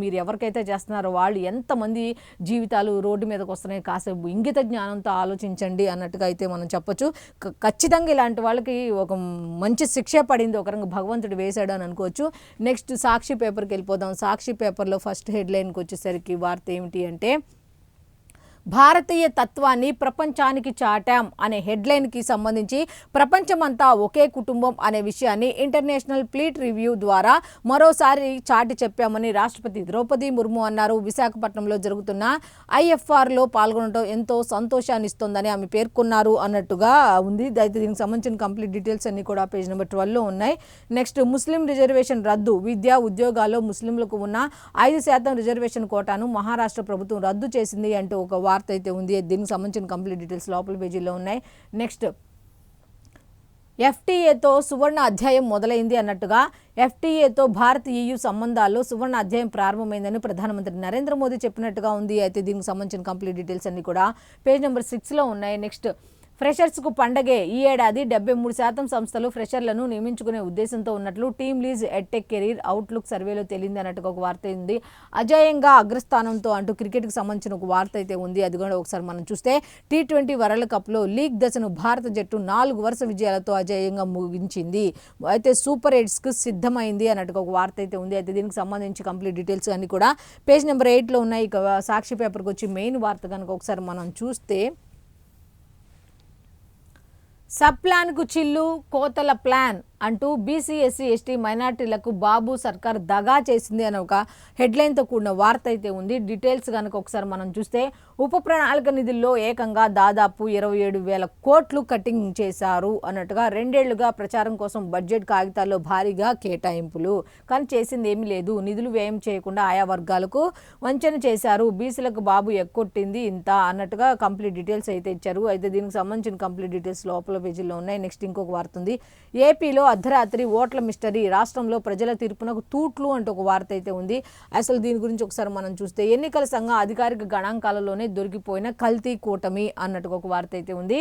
మీరు ఎవరికైతే చేస్తున్నారో వాళ్ళు ఎంతమంది జీవితాలు రోడ్డు మీదకి వస్తున్నాయి, కాసేపు ఇంగిత జ్ఞానంతో ఆలోచించండి అన్నట్టుగా అయితే మనం చెప్పొచ్చు. ఖచ్చితంగా ఇలాంటి వాళ్ళకి ఒక మంచి శిక్ష పడింది, ఒక రంగు భగవంతుడు వేశాడు అని అనుకోవచ్చు. నెక్స్ట్ సాక్షి పేపర్కి వెళ్ళిపోదాం. సాక్షి పేపర్లో ఫస్ట్ హెడ్లైన్కి వచ్చేసరికి వార్త ఏమిటి అంటే, భారతీయ తత్వాన్ని ప్రపంచానికి చాటాం అనే హెడ్లైన్కి సంబంధించి ప్రపంచమంతా ఒకే కుటుంబం అనే విషయాన్ని ఇంటర్నేషనల్ ప్లీట్ రివ్యూ ద్వారా మరోసారి చాటి చెప్పామని రాష్ట్రపతి ద్రౌపది ముర్ము అన్నారు. విశాఖపట్నంలో జరుగుతున్న IFRలో పాల్గొనడం ఎంతో సంతోషాన్ని ఇస్తోందని ఆమె పేర్కొన్నారు అన్నట్టుగా ఉంది. అయితే దీనికి సంబంధించిన కంప్లీట్ డీటెయిల్స్ అన్ని కూడా పేజ్ నెంబర్ 12లో ఉన్నాయి. నెక్స్ట్, ముస్లిం రిజర్వేషన్ రద్దు. విద్యా ఉద్యోగాల్లో ముస్లింలకు ఉన్న 5% రిజర్వేషన్ కోటాను మహారాష్ట్ర ప్రభుత్వం రద్దు చేసింది అంటూ ఒక వార్త అయితే ఉంది. దీనికి సంబంధించిన కంప్లీట్ డీటెయిల్స్ లోపల పేజీలో ఉన్నాయి. నెక్స్ట్, FTAతో సువర్ణ అధ్యాయం మొదలైంది అన్నట్టుగా FTAతో భారత్ EU సంబంధాల్లో సువర్ణ అధ్యాయం ప్రారంభమైందని ప్రధానమంత్రి నరేంద్ర మోదీ చెప్పినట్టుగా ఉంది. అయితే దీనికి సంబంధించిన కంప్లీట్ డీటెయిల్స్ అన్ని కూడా పేజ్ నెంబర్ 6లో ఉన్నాయి. నెక్స్ట్, ఫ్రెషర్స్కు పండగే. ఈ ఏడాది 73% సంస్థలు ఫ్రెషర్లను నియమించుకునే ఉద్దేశంతో ఉన్నట్లు team lease edtech career outlook సర్వేలో తేలింది అన్నట్టుగా ఒక వార్త ఉంది. అజేయంగా అగ్రస్థానంతో అంటూ క్రికెట్కి సంబంధించిన ఒక వార్త అయితే ఉంది. అది కూడా ఒకసారి మనం చూస్తే T20 వరల్డ్ కప్లో లీగ్ దశను భారత జట్టు 4 వరుస విజయాలతో అజేయంగా ముగించింది. అయితే సూపర్ 8కు సిద్ధమైంది అన్నట్టుగా ఒక వార్త అయితే ఉంది. అయితే దీనికి సంబంధించి కంప్లీట్ డీటెయిల్స్ అన్ని కూడా పేజ్ నెంబర్ 8లో ఉన్నాయి. ఇక సాక్షి పేపర్కి వచ్చి మెయిన్ వార్త కనుక ఒకసారి మనం చూస్తే సబ్ ప్లాన్కు చిల్లు కోతల ప్లాన్ అంటూ బీసీ ఎస్సీ ఎస్టీ మైనార్టీలకు బాబు సర్కార్ దగా చేసింది అని ఒక హెడ్లైన్తో కూడిన వార్త అయితే ఉంది. డీటెయిల్స్ కనుక ఒకసారి మనం చూస్తే ఉప ప్రణాళిక నిధుల్లో ఏకంగా దాదాపు 27,000 కోట్లు కటింగ్ చేశారు అన్నట్టుగా 2 ఏళ్లుగా ప్రచారం కోసం బడ్జెట్ కాగితాల్లో భారీగా కేటాయింపులు, కానీ చేసింది ఏమీ లేదు. నిధులు వ్యయం చేయకుండా ఆయా వర్గాలకు వంచన చేశారు. బీసీలకు బాబు ఎక్కొట్టింది ఇంత అన్నట్టుగా కంప్లీట్ డీటెయిల్స్ అయితే ఇచ్చారు. అయితే దీనికి సంబంధించిన కంప్లీట్ డీటెయిల్స్ లోపల పేజీలో ఉన్నాయి. నెక్స్ట్ ఇంకొక వార్త ఉంది. ఏపీలో అర్ధరాత్రి ఓట్ల మిస్టరీ, రాష్ట్రంలో ప్రజల తీర్పునకు తూట్లు అంటూ ఒక వార్త అయితే ఉంది. అసలు దీని గురించి ఒకసారి మనం చూస్తే ఎన్నికల సంఘం అధికారిక గణాంకాలలోనే దొరికిపోయిన కల్తీ కూటమి అన్నట్టుగా ఒక వార్త అయితే ఉంది.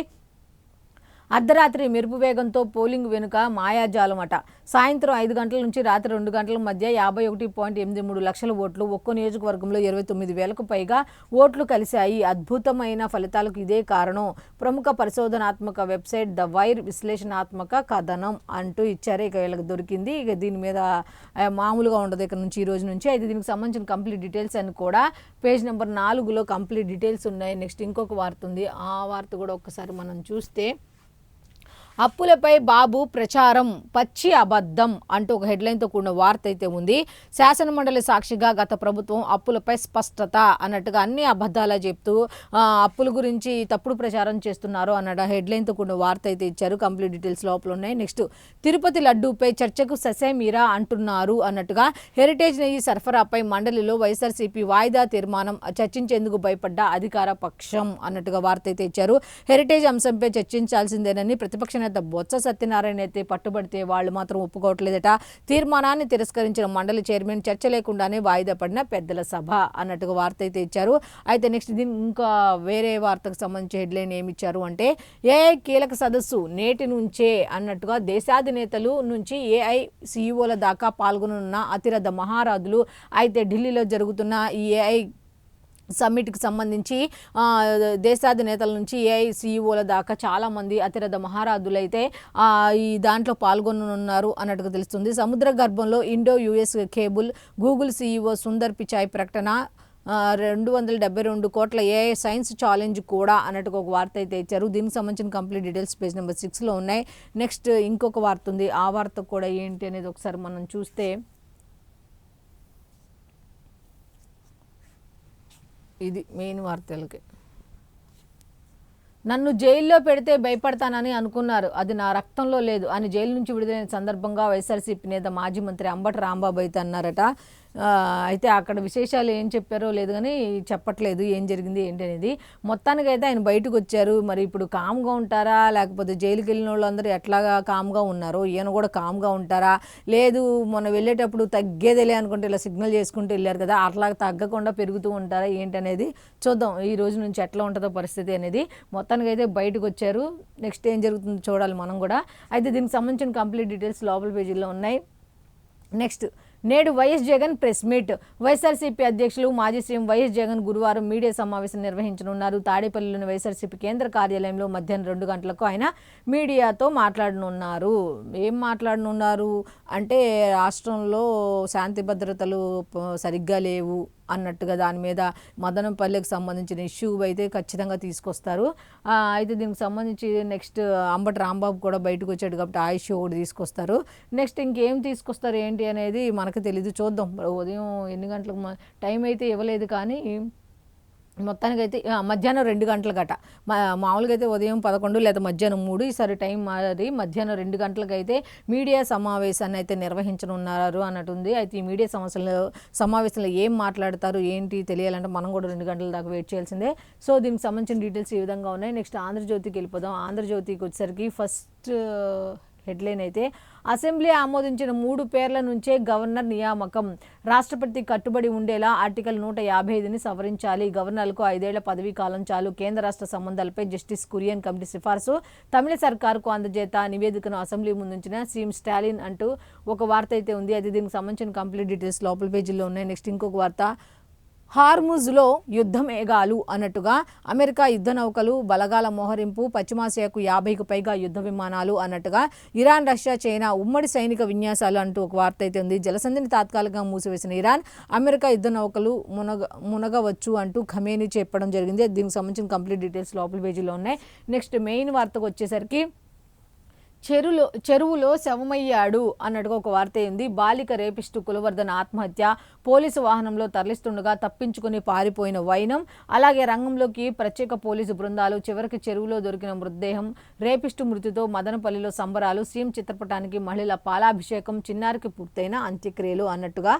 అర్ధరాత్రి మెరుపు వేగంతో పోలింగ్ వెనుక మాయాజాలం అట. సాయంత్రం 5 గంటల నుంచి రాత్రి 2 గంటల మధ్య 51.83 లక్షల ఓట్లు, ఒక్కో నియోజకవర్గంలో 29,000కు పైగా ఓట్లు కలిశాయి. అద్భుతమైన ఫలితాలకు ఇదే కారణం. ప్రముఖ పరిశోధనాత్మక వెబ్సైట్ ద వైర్ విశ్లేషణాత్మక కథనం అంటూ ఇచ్చారు. ఇక వీళ్ళకి దొరికింది. ఇక దీని మీద మామూలుగా ఉండదు ఇక్కడ నుంచి, ఈ రోజు నుంచి. అయితే దీనికి సంబంధించిన కంప్లీట్ డీటెయిల్స్ అని కూడా పేజ్ నెంబర్ 4లో కంప్లీట్ డీటెయిల్స్ ఉన్నాయి. నెక్స్ట్ ఇంకొక వార్త ఉంది. ఆ వార్త కూడా ఒక్కసారి మనం చూస్తే అప్పులపై బాబు ప్రచారం పచ్చి అబద్ధం అంటూ ఒక హెడ్లైన్తో కూడిన వార్త అయితే ఉంది. శాసనమండలి సాక్షిగా గత ప్రభుత్వం అప్పులపై స్పష్టత అన్నట్టుగా అన్ని అబద్ధాలా చెప్తూ అప్పుల గురించి తప్పుడు ప్రచారం చేస్తున్నారు అన్న హెడ్లైన్తో కూడిన వార్త అయితే ఇచ్చారు. కంప్లీట్ డీటెయిల్స్ లోపల ఉన్నాయి. నెక్స్ట్ తిరుపతి లడ్డూపై చర్చకు ససేమీరా అంటున్నారు అన్నట్టుగా హెరిటేజ్ నెయ్యి సరఫరాపై మండలిలో వైఎస్ఆర్సీపీ వాయిదా తీర్మానం, చర్చించేందుకు భయపడ్డ అధికార పక్షం అన్నట్టుగా వార్త అయితే ఇచ్చారు. హెరిటేజ్ అంశంపై చర్చించాల్సిందేనని ప్రతిపక్ష నేత బొత్స సత్యనారాయణ అయితే పట్టుబడితే వాళ్ళు మాత్రం ఒప్పుకోవట్లేదట. తీర్మానాన్ని తిరస్కరించిన మండలి చైర్మన్ చర్చ లేకుండానే వాయిదా పడిన పెద్దల సభ అన్నట్టుగా వార్త అయితే ఇచ్చారు. అయితే నెక్స్ట్ దీని ఇంకా వేరే వార్తకు సంబంధించి హెడ్లైన్ ఏమి ఇచ్చారు అంటే ఏఐ కీలక సదస్సు నేటి నుంచే అన్నట్టుగా దేశాధినేతలు నుంచి ఏఐ సీఈఓల దాకా పాల్గొనున్న అతిరథ మహారాజులు. అయితే ఢిల్లీలో జరుగుతున్న ఈ ఏఐ సమ్మిట్కి సంబంధించి దేశాధినేతల నుంచి ఏఐ సీఈఓల దాకా చాలామంది అతిరథ మహారాజులు అయితే ఈ దాంట్లో పాల్గొనున్నారు అన్నట్టుగా తెలుస్తుంది. సముద్ర గర్భంలో Indo US cable, Google CEO Sundar Pichai ప్రకటన, 272 కోట్ల ఏఐ సైన్స్ ఛాలెంజ్ కూడా అన్నట్టుగా ఒక వార్త అయితే ఇచ్చారు. దీనికి సంబంధించిన కంప్లీట్ డీటెయిల్స్ పేజ్ నెంబర్ 6లో ఉన్నాయి. నెక్స్ట్ ఇంకొక వార్త ఉంది. ఆ వార్త కూడా ఏంటి అనేది ఒకసారి మనం చూస్తే ఇది మెయిన్ వార్తలకి. నన్ను జైల్లో పెడితే భయపడతానని అనుకున్నారు, అది నా రక్తంలో లేదు అని జైలు నుంచి విడుదలైన సందర్భంగా వైఎస్ఆర్సీపీ నేత మాజీ మంత్రి అంబటి రాంబాబు అయితే అన్నారట. అయితే అక్కడ విశేషాలు ఏం చెప్పారో లేదు కానీ చెప్పట్లేదు ఏం జరిగింది ఏంటి అనేది. మొత్తానికైతే ఆయన బయటకు వచ్చారు. మరి ఇప్పుడు కామ్గా ఉంటారా, లేకపోతే జైలుకి వెళ్ళిన వాళ్ళందరూ ఎట్లాగా కామ్గా ఉన్నారో ఈయన కూడా కామ్గా ఉంటారా, లేదు మొన్న వెళ్ళేటప్పుడు తగ్గేదేలే అనుకుంటే ఇలా సిగ్నల్ చేసుకుంటూ వెళ్ళారు కదా, అట్లా తగ్గకుండా పెరుగుతూ ఉంటారా ఏంటనేది చూద్దాం ఈ రోజు నుంచి ఎట్లా ఉంటుందో పరిస్థితి అనేది. మొత్తానికైతే బయటకు వచ్చారు. నెక్స్ట్ ఏం జరుగుతుందో చూడాలి మనం కూడా. అయితే దీనికి సంబంధించిన కంప్లీట్ డీటెయిల్స్ లోపల పేజీలో ఉన్నాయి. నెక్స్ట్ నేడు YS Jagan press meet. YSRCP అధ్యక్షులు మాజీ సీఎం వైఎస్ జగన్ గురువారం మీడియా సమావేశం నిర్వహించనున్నారు. తాడేపల్లిలోని వైఎస్ఆర్సీపీ కేంద్ర కార్యాలయంలో మధ్యాహ్నం 2 గంటలకు ఆయన మీడియాతో మాట్లాడనున్నారు. ఏం మాట్లాడనున్నారు అంటే రాష్ట్రంలో శాంతి భద్రతలు సరిగ్గా లేవు అన్నట్టుగా దాని మీద మదనపల్లికి సంబంధించిన ఇష్యూ అయితే ఖచ్చితంగా తీసుకొస్తారు. అయితే దీనికి సంబంధించి నెక్స్ట్ అంబటి రాంబాబు కూడా బయటకు వచ్చాడు కాబట్టి ఆ ఇష్యూ ఒకటి తీసుకొస్తారు. నెక్స్ట్ ఇంకేం తీసుకొస్తారు ఏంటి అనేది మనకు తెలీదు, చూద్దాం. ఉదయం ఎన్ని గంటలకు టైం అయితే ఇవ్వలేదు కానీ మొత్తానికైతే మధ్యాహ్నం 2 గంటల గట. మామూలుగా అయితే ఉదయం 11 లేదా మధ్యాహ్నం 3, ఈసారి టైం మారి మధ్యాహ్నం 2 గంటలకైతే మీడియా సమావేశాన్ని అయితే నిర్వహించనున్నారు అన్నట్టుంది. అయితే ఈ మీడియా సమావేశంలో ఏం మాట్లాడతారు ఏంటి తెలియాలంటే మనం కూడా 2 గంటల దాకా వెయిట్ చేయాల్సిందే. సో దీనికి సంబంధించిన డీటెయిల్స్ ఈ విధంగా ఉన్నాయి. నెక్స్ట్ ఆంధ్రజ్యోతికి వెళ్ళిపోదాం. ఆంధ్రజ్యోతికి వచ్చేసరికి ఫస్ట్ హెడ్లైన్ అయితే అసెంబ్లీ ఆమోదించిన 3 పేర్ల నుంచే గవర్నర్ నియామకం, రాష్ట్రపతి కట్టుబడి ఉండేలా ఆర్టికల్ 155ని సవరించాలి, గవర్నర్లకు 5 ఏళ్ల పదవీ కాలం చాలు, కేంద్ర రాష్ట్ర సంబంధాలపై జస్టిస్ కురియన్ కమిటీ సిఫార్సు, తమిళ సర్కారుకు అందజేత నివేదికను అసెంబ్లీ ముందుంచిన సీఎం స్టాలిన్ అంటూ ఒక వార్త అయితే ఉంది. అయితే దీనికి సంబంధించిన కంప్లీట్ డీటెయిల్స్ లోపల పేజీలో ఉన్నాయి. నెక్స్ట్ ఇంకొక వార్త, హార్ముజ్లో యుద్ధ మేఘాలు అన్నట్టుగా అమెరికా యుద్ధ నౌకలు బలగాల మోహరింపు, పశ్చిమాసియాకు 50కు పైగా యుద్ధ విమానాలు అన్నట్టుగా ఇరాన్, రష్యా, చైనా ఉమ్మడి సైనిక విన్యాసాలు అంటూ ఒక వార్త అయితే ఉంది. జలసంధిని తాత్కాలికంగా మూసివేసిన ఇరాన్, అమెరికా యుద్ధ నౌకలు మునగవచ్చు అంటూ ఖమేనీ చెప్పడం జరిగింది. దీనికి సంబంధించిన కంప్లీట్ డీటెయిల్స్ లోపల పేజీలో ఉన్నాయి. నెక్స్ట్ మెయిన్ వార్తకు వచ్చేసరికి చెరువులో శవమయ్యాడు అన్నట్టుగా ఒక వార్త ఉంది. బాలిక రేపిస్టు కులవర్ధన్ ఆత్మహత్య, పోలీసు వాహనంలో తరలిస్తుండగా తప్పించుకుని పారిపోయిన వైనం, అలాగే రంగంలోకి ప్రత్యేక పోలీసు బృందాలు, చివరికి చెరువులో దొరికిన మృతదేహం, రేపిస్టు మృతితో మదనపల్లిలో సంబరాలు, సీఎం చిత్రపటానికి మహిళల పాలాభిషేకం, చిన్నారికి పూర్తయిన అంత్యక్రియలు అన్నట్టుగా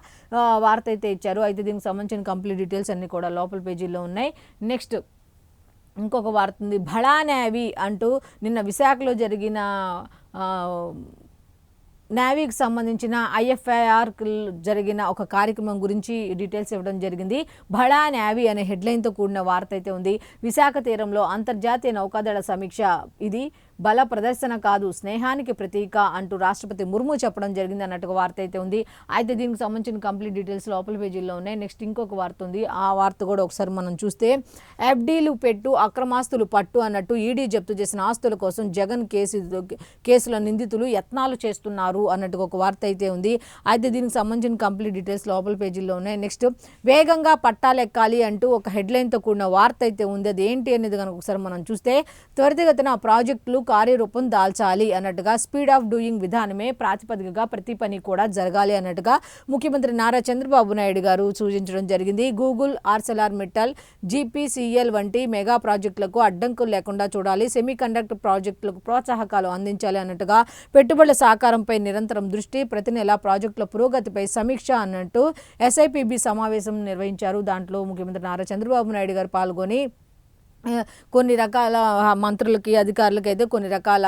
వార్త అయితే ఇచ్చారు. అయితే దీనికి సంబంధించిన కంప్లీట్ డీటెయిల్స్ అన్ని కూడా లోపల పేజీల్లో ఉన్నాయి. నెక్స్ట్ ఇంకొక వార్త ఉంది, భళా నేవీ అంటూ నిన్న విశాఖలో జరిగిన నేవీకి సంబంధించిన IFIR జరిగిన ఒక కార్యక్రమం గురించి డీటెయిల్స్ ఇవ్వడం జరిగింది. భళా నేవీ అనే హెడ్లైన్తో కూడిన వార్త అయితే ఉంది. విశాఖ తీరంలో అంతర్జాతీయ నౌకాదళ సమీక్ష, ఇది బల ప్రదర్శన కాదు, స్నేహానికి ప్రతీక అంటూ రాష్ట్రపతి ముర్ము చెప్పడం జరిగింది అన్నట్టుగా వార్త అయితే ఉంది. అయితే దీనికి సంబంధించిన కంప్లీట్ డీటెయిల్స్ లోపల పేజీల్లో ఉన్నాయి. నెక్స్ట్ ఇంకొక వార్త ఉంది. ఆ వార్త కూడా ఒకసారి మనం చూస్తే, FDలు పెట్టు, అక్రమాస్తులు పట్టు అన్నట్టు ఈడీ జప్తు చేసిన ఆస్తుల కోసం జగన్ కేసుల నిందితులు యత్నాలు చేస్తున్నారు అన్నట్టుగా ఒక వార్త అయితే ఉంది. అయితే దీనికి సంబంధించిన కంప్లీట్ డీటెయిల్స్ లోపల పేజీల్లో ఉన్నాయి. నెక్స్ట్ వేగంగా పట్టాలెక్కాలి అంటూ ఒక హెడ్లైన్తో కూడిన వార్త అయితే ఉంది. అది ఏంటి అనేది కనుక ఒకసారి మనం చూస్తే, త్వరితగతిన ప్రాజెక్టులు కార్యరూపం దాల్చాలి అన్నట్టుగా, స్పీడ్ ఆఫ్ డూయింగ్ విధానమే ప్రాతిపదికగా ప్రతి పని కూడా జరగాలి అన్నట్టుగా ముఖ్యమంత్రి నారా చంద్రబాబు నాయుడు గారు సూచించడం జరిగింది. గూగుల్, ఆర్సెలార్ మిట్టల్, GPCL వంటి మెగా ప్రాజెక్టులకు అడ్డంకులు లేకుండా చూడాలి, సెమీ కండక్టర్ ప్రాజెక్టులకు ప్రోత్సాహకాలు అందించాలి అన్నట్టుగా, పెట్టుబడుల సహకారంపై నిరంతరం దృష్టి, ప్రతి నెల ప్రాజెక్టుల పురోగతిపై సమీక్ష అన్నట్టు SIPB సమావేశం నిర్వహించారు. దాంట్లో ముఖ్యమంత్రి నారా చంద్రబాబు నాయుడు గారు పాల్గొని కొన్ని రకాల మంత్రులకి, అధికారులకి అయితే కొన్ని రకాల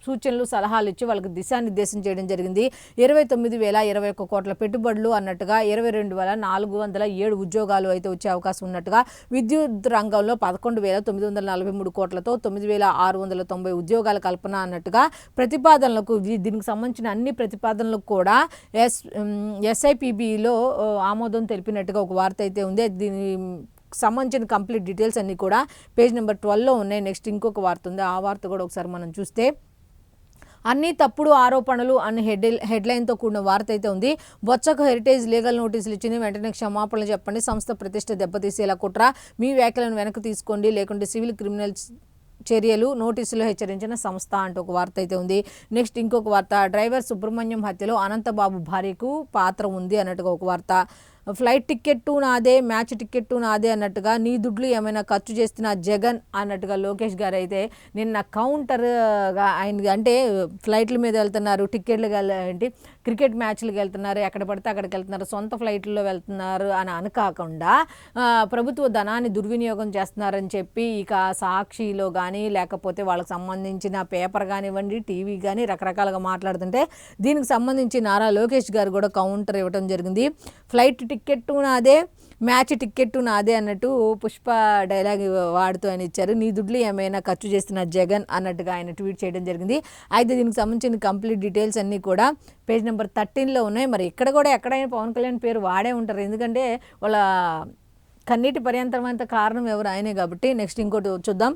సూచనలు, సలహాలు ఇచ్చి వాళ్ళకి దిశానిర్దేశం చేయడం జరిగింది. 29,021 కోట్ల పెట్టుబడులు అన్నట్టుగా 22,407 ఉద్యోగాలు అయితే వచ్చే అవకాశం ఉన్నట్టుగా, విద్యుత్ రంగంలో 11,943 కోట్లతో 9,690 ఉద్యోగాల కల్పన అన్నట్టుగా ప్రతిపాదనలకు, దీనికి సంబంధించిన అన్ని ప్రతిపాదనలకు కూడా SIPBలో ఆమోదం తెలిపినట్టుగా ఒక వార్త అయితే ఉంది. దీని సంబంధించిన కంప్లీట్ డీటెయిల్స్ అన్నీ కూడా పేజ్ నెంబర్ 12లో ఉన్నాయి. నెక్స్ట్ ఇంకొక వార్త ఉంది. ఆ వార్త కూడా ఒకసారి మనం చూస్తే, అన్ని తప్పుడు ఆరోపణలు అనే హెడ్లైన్తో కూడిన వార్త అయితే ఉంది. బొత్సకు హెరిటేజ్ లీగల్ నోటీసులు ఇచ్చింది, వెంటనే క్షమాపణలు చెప్పండి, సంస్థ ప్రతిష్ట దెబ్బతీసేలా కుట్ర, మీ వ్యాఖ్యలను వెనక్కి తీసుకోండి, లేకుంటే సివిల్ క్రిమినల్ చర్యలు, నోటీసులు హెచ్చరించిన సంస్థ అంటూ ఒక వార్త అయితే ఉంది. నెక్స్ట్ ఇంకొక వార్త, డ్రైవర్ సుబ్రహ్మణ్యం హత్యలో అనంతబాబు భార్యకు పాత్ర ఉంది అన్నట్టుగా ఒక వార్త, ఫ్లైట్ టికెట్టు నాదే, మ్యాచ్ టికెట్టు నాదే అన్నట్టుగా, నీ దుడ్లు ఏమైనా ఖర్చు చేస్తున్న జగన్ అన్నట్టుగా లోకేష్ గారు అయితే నిన్న కౌంటర్గా ఆయన, అంటే ఫ్లైట్ల మీద వెళ్తున్నారు, టికెట్లకు ఏంటి క్రికెట్ మ్యాచ్లకు వెళ్తున్నారు, ఎక్కడ పడితే అక్కడికి వెళ్తున్నారు, సొంత ఫ్లైట్లో వెళ్తున్నారు అని అనకాకుండా ప్రభుత్వ ధనాన్ని దుర్వినియోగం చేస్తున్నారని చెప్పి ఇక సాక్షిలో కానీ లేకపోతే వాళ్ళకి సంబంధించిన పేపర్ కానివ్వండి, టీవీ కానీ రకరకాలుగా మాట్లాడుతుంటే, దీనికి సంబంధించి నారా లోకేష్ గారు కూడా కౌంటర్ ఇవ్వడం జరిగింది. ఫ్లైట్ టికెట్టు నాదే, మ్యాచ్ టికెట్టు నాదే అన్నట్టు పుష్ప డైలాగ్ వాడుతూ ఆయన ఇచ్చారు. నీ దుడ్లు ఏమైనా ఖర్చు చేస్తున్న జగన్ అన్నట్టుగా ఆయన ట్వీట్ చేయడం జరిగింది. అయితే దీనికి సంబంధించిన కంప్లీట్ డీటెయిల్స్ అన్నీ కూడా పేజ్ నెంబర్ 13లో ఉన్నాయి. మరి ఇక్కడ కూడా ఎక్కడైనా పవన్ కళ్యాణ్ పేరు వాడే ఉంటారు, ఎందుకంటే వాళ్ళ కన్నీటి పర్యంతరమైన కారణం ఎవరు, ఆయనే కాబట్టి. నెక్స్ట్ ఇంకోటి చూద్దాం,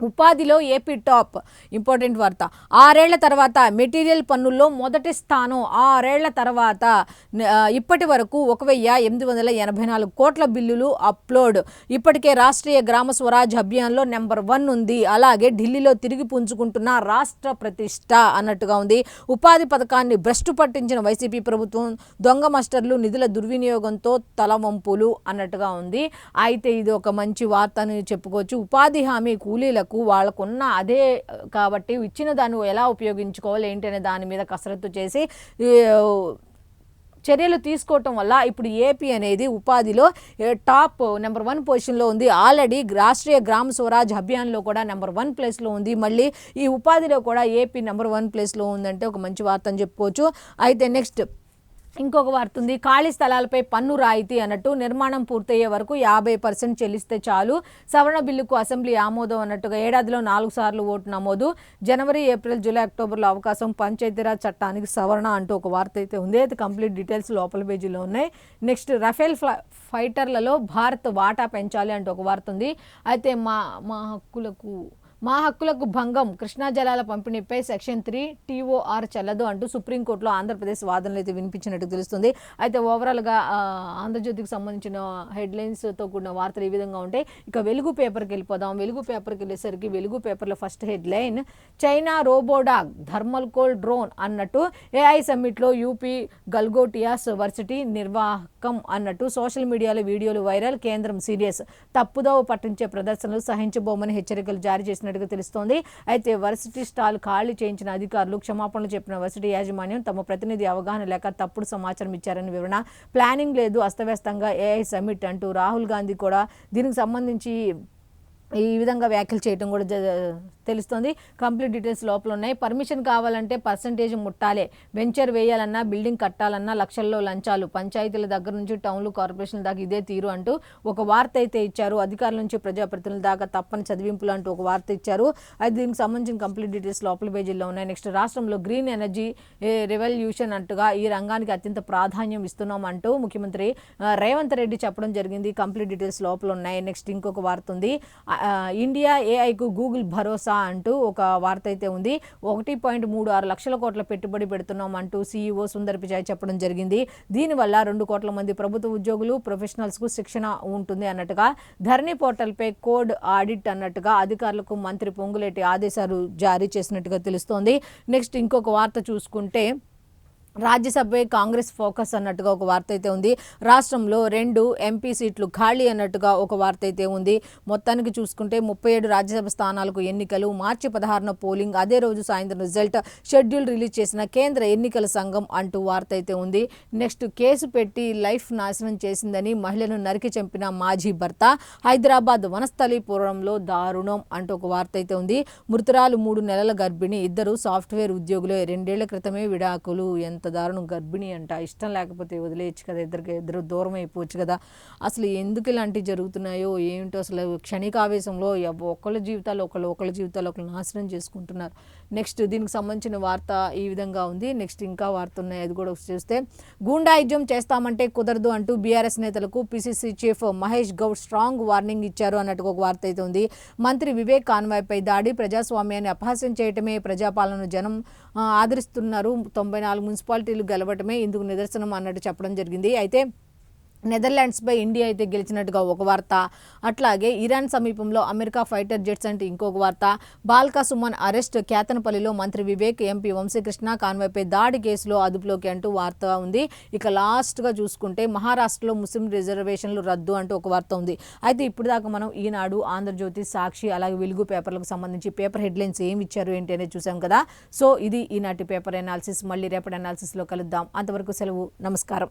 ఉపాధిలో ఏపీ టాప్, ఇంపార్టెంట్ వార్త, 6 ఏళ్ల తర్వాత మెటీరియల్ పన్నుల్లో మొదటి స్థానం, 6 ఏళ్ల తర్వాత ఇప్పటి వరకు 1,884 కోట్ల బిల్లులు అప్లోడ్, ఇప్పటికే రాష్ట్రీయ గ్రామ స్వరాజ్ అభియాన్లో నెంబర్ 1 ఉంది, అలాగే ఢిల్లీలో తిరిగి పుంజుకుంటున్న రాష్ట్ర ప్రతిష్ట అన్నట్టుగా ఉంది. ఉపాధి పథకాన్ని భ్రష్టు పట్టించిన వైసీపీ ప్రభుత్వం, దొంగ మాస్టర్లు, నిధుల దుర్వినియోగంతో తలవంపులు అన్నట్టుగా ఉంది. అయితే ఇది ఒక మంచి వార్త అని చెప్పుకోవచ్చు. ఉపాధి హామీ కూలీల వాళ్ళకున్న అదే కాబట్టి ఇచ్చిన దాన్ని ఎలా ఉపయోగించుకోవాలి ఏంటి అనే దాని మీద కసరత్తు చేసి చర్యలు తీసుకోవటం వల్ల ఇప్పుడు ఏపీ అనేది ఉపాధిలో టాప్ నెంబర్ 1 పొజిషన్లో ఉంది. ఆల్రెడీ రాష్ట్రీయ గ్రామ స్వరాజ్ అభియాన్లో కూడా నెంబర్ 1 ప్లేస్లో ఉంది. మళ్ళీ ఈ ఉపాధిలో కూడా ఏపీ నెంబర్ 1 ప్లేస్లో ఉందంటే ఒక మంచి వార్త అని చెప్పుకోవచ్చు. అయితే నెక్స్ట్ ఇంకొక వార్త ఉంది. ఖాళీ స్థలాలపై పన్ను రాయితీ అన్నట్టు నిర్మాణం పూర్తయ్యే వరకు 50% చెల్లిస్తే చాలు. సవరణ బిల్లుకు అసెంబ్లీ ఆమోదం అన్నట్టుగా ఏడాదిలో 4 సార్లు ఓటు నమోదు. జనవరి, ఏప్రిల్, జూలై, అక్టోబర్లో అవకాశం. పంచాయతీరాజ్ చట్టానికి సవరణ అంటూ ఒక వార్త అయితే ఉంది. అయితే కంప్లీట్ డీటెయిల్స్ లోపల పేజీలో ఉన్నాయి. నెక్స్ట్ రఫేల్ ఫైటర్లలో భారత్ వాటా పెంచాలి అంటూ ఒక వార్త ఉంది. అయితే మా హక్కులకు భంగం, కృష్ణా జలాల పంపిణీపై సెక్షన్ 3 TOR చెల్లదు అంటూ సుప్రీంకోర్టులో ఆంధ్రప్రదేశ్ వాదనలు అయితే వినిపించినట్టు తెలుస్తుంది. అయితే ఓవరాల్గా ఆంధ్రజ్యోతికి సంబంధించిన హెడ్లైన్స్తో కూడిన వార్తలు ఈ విధంగా ఉంటాయి. ఇక వెలుగు పేపర్కి వెళ్ళిపోదాం. వెలుగు పేపర్కి వెళ్ళేసరికి వెలుగు పేపర్లో first headline China robodog thermal coal drone అన్నట్టు AI సమ్మిట్లో యూపీ గల్గోటియాస్ వర్సిటీ నిర్వాహకం అన్నట్టు సోషల్ మీడియాలో వీడియోలు వైరల్. కేంద్రం సీరియస్, తప్పుదోవ పట్టించే ప్రదర్శనలు సహించబోమని హెచ్చరికలు జారీ చేసినట్టుగా తెలుస్తోంది. అయితే వర్సిటీ స్టాల్ ఖాళీ చేయించిన అధికారులు క్షమాపణలు చెప్పిన వర్సిటీ యాజమాన్యం తమ ప్రతినిధి అవగాహన లేక తప్పుడు సమాచారం ఇచ్చారని వివరణ. ప్లానింగ్ లేదు, అస్తవ్యస్తంగా AI సమ్మిట్ అంటూ రాహుల్ గాంధీ కూడా దీనికి సంబంధించి ఈ విధంగా వ్యాఖ్యలు చేయడం కూడా తెలుస్తుంది. కంప్లీట్ డీటెయిల్స్ లోపల ఉన్నాయి. పర్మిషన్ కావాలంటే పర్సంటేజ్ ముట్టాలే, వెంచర్ వేయాలన్నా బిల్డింగ్ కట్టాలన్నా లక్షల్లో లంచాలు, పంచాయతీల దగ్గర నుంచి టౌన్లు కార్పొరేషన్ల దాకా ఇదే తీరు అంటూ ఒక వార్త అయితే ఇచ్చారు. అధికారుల నుంచి ప్రజాప్రతినిధుల దాకా తప్పని చదివింపులు అంటూ ఒక వార్త ఇచ్చారు. అది దీనికి సంబంధించిన కంప్లీట్ డీటెయిల్స్ లోపల పేజీల్లో ఉన్నాయి. నెక్స్ట్ రాష్ట్రంలో గ్రీన్ ఎనర్జీ రెవల్యూషన్ అంటుగా ఈ రంగానికి అత్యంత ప్రాధాన్యం ఇస్తున్నాం అంటూ ముఖ్యమంత్రి రేవంత్ రెడ్డి చెప్పడం జరిగింది. కంప్లీట్ డీటెయిల్స్ లోపల ఉన్నాయి. నెక్స్ట్ ఇంకొక వార్త ఉంది. ఇండియా AIకు గూగుల్ భరోసా అంటూ ఒక వార్త అయితే ఉంది. 1.36 లక్షల కోట్ల పెట్టుబడి పెడుతున్నాం అంటూ CEO సుందర్ పిచాయ్ చెప్పడం జరిగింది. దీనివల్ల 2 కోట్ల మంది ప్రభుత్వ ఉద్యోగులు, ప్రొఫెషనల్స్కు శిక్షణ ఉంటుంది అన్నట్టుగా ధరణి పోర్టల్పై కోడ్ ఆడిట్ అన్నట్టుగా అధికారులకు మంత్రి పొంగులేటి ఆదేశాలు జారీ చేసినట్టుగా తెలుస్తోంది. నెక్స్ట్ ఇంకొక వార్త చూసుకుంటే రాజ్యసభపై కాంగ్రెస్ ఫోకస్ అన్నట్టుగా ఒక వార్త అయితే ఉంది. రాష్ట్రంలో 2 MP సీట్లు ఖాళీ అన్నట్టుగా ఒక వార్త అయితే ఉంది. మొత్తానికి చూసుకుంటే 37 రాజ్యసభ స్థానాలకు ఎన్నికలు, మార్చి 16న పోలింగ్, అదే రోజు సాయంత్రం రిజల్ట్, షెడ్యూల్ రిలీజ్ చేసిన కేంద్ర ఎన్నికల సంఘం అంటూ వార్త అయితే ఉంది. నెక్స్ట్ కేసు పెట్టి లైఫ్ నాశనం చేసిందని మహిళను నరికి చంపిన మాజీ భర్త, హైదరాబాద్ వనస్థలీపురంలో దారుణం అంటూ ఒక వార్త అయితే ఉంది. మృతురాలు 3 నెలల గర్భిణి, ఇద్దరు సాఫ్ట్వేర్ ఉద్యోగులే, 2 ఏళ్ల క్రితమే విడాకులు. ఎంత దారుణం, గర్భిణి అంట, ఇష్టం లేకపోతే వదిలేయచ్చు కదా, ఇద్దరు దూరం అయిపోవచ్చు కదా. అసలు ఎందుకు ఇలాంటివి జరుగుతున్నాయో ఏంటో, అసలు క్షణికావేశంలో ఒకళ్ళ జీవితాలు ఒకళ్ళు నాశనం చేసుకుంటున్నారు. నెక్స్ట్ దీనికి సంబంధించిన వార్త ఈ విధంగా ఉంది. నెక్స్ట్ ఇంకా వార్త ఉన్నాయి, అది కూడా చూస్తే గూండాయిజం చేస్తామంటే కుదరదు అంటూ బీఆర్ఎస్ నేతలకు PCC chief Mahesh Goud strong warning ఇచ్చారు అన్నట్టుగా ఒక వార్త అయితే ఉంది. మంత్రి వివేక్ కాన్వాయ్పై దాడి, ప్రజాస్వామ్యాన్ని అపహాస్యం చేయటమే ప్రజాపాలన జనం ఆదరిస్తున్నారు, 94 మున్సిపాలిటీలు గెలవటమే ఇందుకు నిదర్శనం అన్నట్టు చెప్పడం జరిగింది. అయితే నెదర్లాండ్స్పై ఇండియా అయితే గెలిచినట్టుగా ఒక వార్త. అట్లాగే ఇరాన్ సమీపంలో అమెరికా ఫైటర్ జెట్స్ అంటే ఇంకొక వార్త. బాల్కా సుమన్ అరెస్ట్, కేతనపల్లిలో మంత్రి వివేక్, MP వంశీకృష్ణ కాన్వాయ్పై దాడి కేసులో అదుపులోకి అంటూ వార్త ఉంది. ఇక లాస్ట్గా చూసుకుంటే మహారాష్ట్రలో ముస్లిం రిజర్వేషన్లు రద్దు అంటూ ఒక వార్త ఉంది. అయితే ఇప్పుడు దాకా మనం ఈనాడు, ఆంధ్రజ్యోతి, సాక్షి అలాగే వెలుగు పేపర్లకు సంబంధించి పేపర్ హెడ్లైన్స్ ఏమి ఇచ్చారు ఏంటి అనేది చూసాం కదా. సో ఇది ఈనాటి పేపర్ అనాలిసిస్. మళ్ళీ రేపటి అనాలిసిస్లో కలుద్దాం. అంతవరకు సెలవు, నమస్కారం.